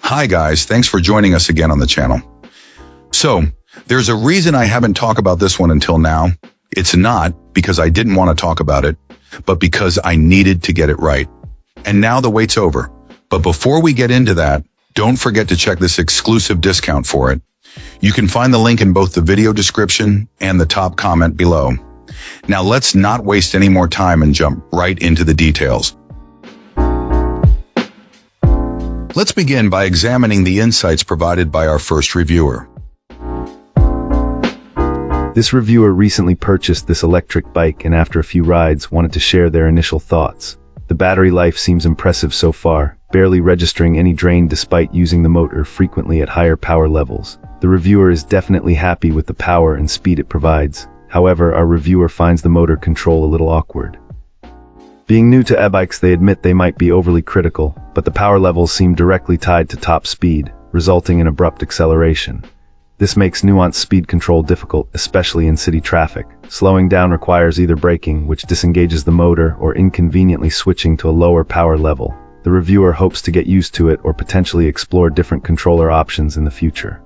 Hi guys, thanks for joining us again on the channel. So, there's a reason I haven't talked about this one until now. It's not because I didn't want to talk about it, but because I needed to get it right. And now the wait's over. But before we get into that, don't forget to check this exclusive discount for it. You can find the link in both the video description and the top comment below. Now let's not waste any more time and jump right into the details. Let's begin by examining the insights provided by our first reviewer. This reviewer recently purchased this electric bike and after a few rides wanted to share their initial thoughts. The battery life seems impressive so far, barely registering any drain despite using the motor frequently at higher power levels. The reviewer is definitely happy with the power and speed it provides. However, our reviewer finds the motor control a little awkward. Being new to e-bikes, they admit they might be overly critical, but the power levels seem directly tied to top speed, resulting in abrupt acceleration. This makes nuanced speed control difficult, especially in city traffic. Slowing down requires either braking, which disengages the motor, or inconveniently switching to a lower power level. The reviewer hopes to get used to it or potentially explore different controller options in the future.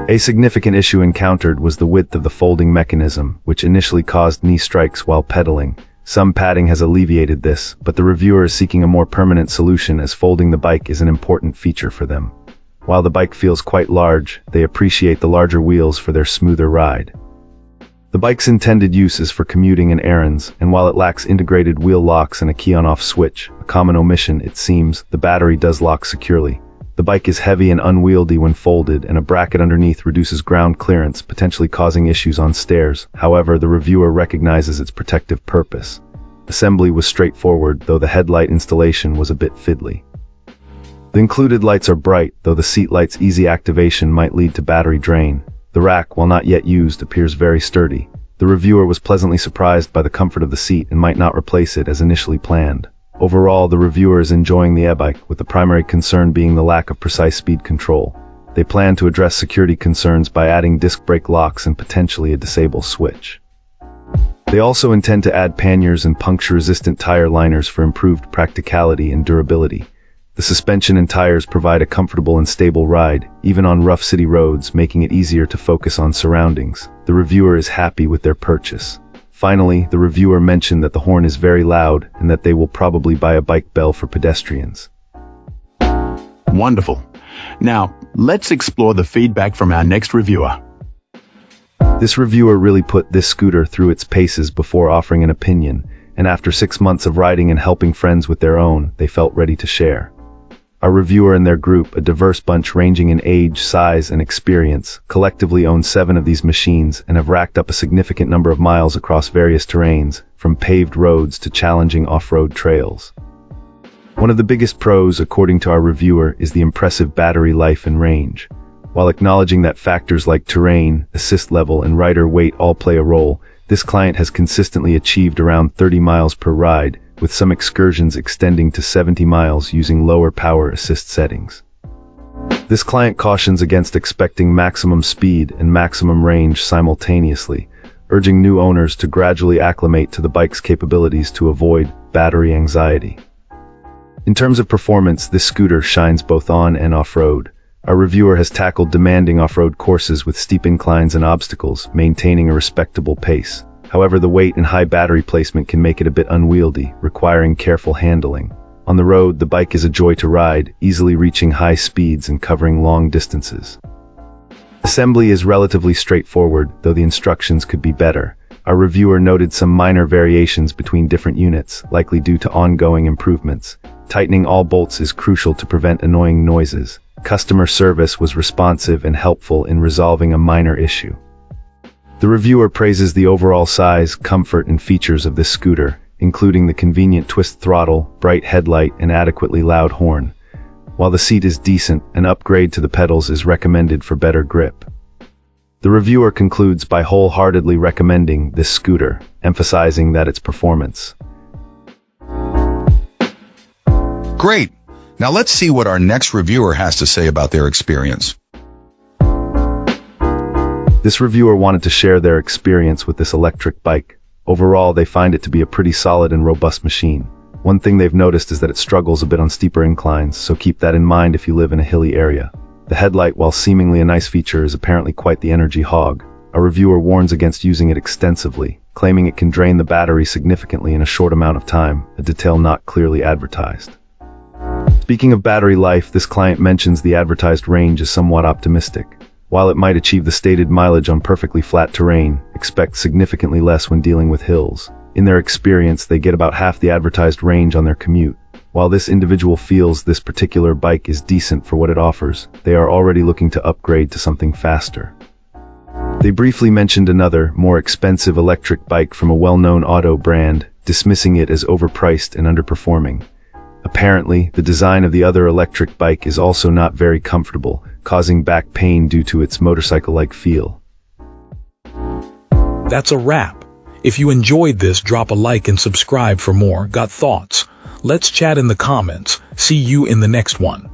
A significant issue encountered was the width of the folding mechanism, which initially caused knee strikes while pedaling. Some padding has alleviated this, but the reviewer is seeking a more permanent solution as folding the bike is an important feature for them. While the bike feels quite large, they appreciate the larger wheels for their smoother ride. The bike's intended use is for commuting and errands, and while it lacks integrated wheel locks and a key on-off switch, a common omission it seems, the battery does lock securely. The bike is heavy and unwieldy when folded, and a bracket underneath reduces ground clearance, potentially causing issues on stairs. However, the reviewer recognizes its protective purpose. Assembly was straightforward, though the headlight installation was a bit fiddly. The included lights are bright, though the seat light's easy activation might lead to battery drain. The rack, while not yet used, appears very sturdy. The reviewer was pleasantly surprised by the comfort of the seat and might not replace it as initially planned. Overall, the reviewer is enjoying the e-bike, with the primary concern being the lack of precise speed control. They plan to address security concerns by adding disc brake locks and potentially a disable switch. They also intend to add panniers and puncture-resistant tire liners for improved practicality and durability. The suspension and tires provide a comfortable and stable ride, even on rough city roads, making it easier to focus on surroundings. The reviewer is happy with their purchase. Finally, the reviewer mentioned that the horn is very loud and that they will probably buy a bike bell for pedestrians. Wonderful. Now, let's explore the feedback from our next reviewer. This reviewer really put this scooter through its paces before offering an opinion, and after 6 months of riding and helping friends with their own, they felt ready to share. Our reviewer and their group, a diverse bunch ranging in age, size, and experience, collectively own 7 of these machines and have racked up a significant number of miles across various terrains, from paved roads to challenging off-road trails. One of the biggest pros, according to our reviewer, is the impressive battery life and range. While acknowledging that factors like terrain, assist level, and rider weight all play a role, this client has consistently achieved around 30 miles per ride, with some excursions extending to 70 miles using lower power assist settings. This client cautions against expecting maximum speed and maximum range simultaneously, urging new owners to gradually acclimate to the bike's capabilities to avoid battery anxiety. In terms of performance, this scooter shines both on and off-road. Our reviewer has tackled demanding off-road courses with steep inclines and obstacles, maintaining a respectable pace. However, the weight and high battery placement can make it a bit unwieldy, requiring careful handling. On the road, the bike is a joy to ride, easily reaching high speeds and covering long distances. Assembly is relatively straightforward, though the instructions could be better. Our reviewer noted some minor variations between different units, likely due to ongoing improvements. Tightening all bolts is crucial to prevent annoying noises. Customer service was responsive and helpful in resolving a minor issue. The reviewer praises the overall size, comfort, and features of this scooter, including the convenient twist throttle, bright headlight, and adequately loud horn. While the seat is decent, an upgrade to the pedals is recommended for better grip. The reviewer concludes by wholeheartedly recommending this scooter, emphasizing that its performance. Great! Now let's see what our next reviewer has to say about their experience. This reviewer wanted to share their experience with this electric bike. Overall, they find it to be a pretty solid and robust machine. One thing they've noticed is that it struggles a bit on steeper inclines, so keep that in mind if you live in a hilly area. The headlight, while seemingly a nice feature, is apparently quite the energy hog. A reviewer warns against using it extensively, claiming it can drain the battery significantly in a short amount of time, a detail not clearly advertised. Speaking of battery life, this client mentions the advertised range is somewhat optimistic. While it might achieve the stated mileage on perfectly flat terrain, expect significantly less when dealing with hills. In their experience, they get about half the advertised range on their commute. While this individual feels this particular bike is decent for what it offers, they are already looking to upgrade to something faster. They briefly mentioned another, more expensive electric bike from a well-known auto brand, dismissing it as overpriced and underperforming. Apparently, the design of the other electric bike is also not very comfortable, causing back pain due to its motorcycle-like feel. That's a wrap. If you enjoyed this, drop a like and subscribe for more. Got thoughts? Let's chat in the comments. See you in the next one.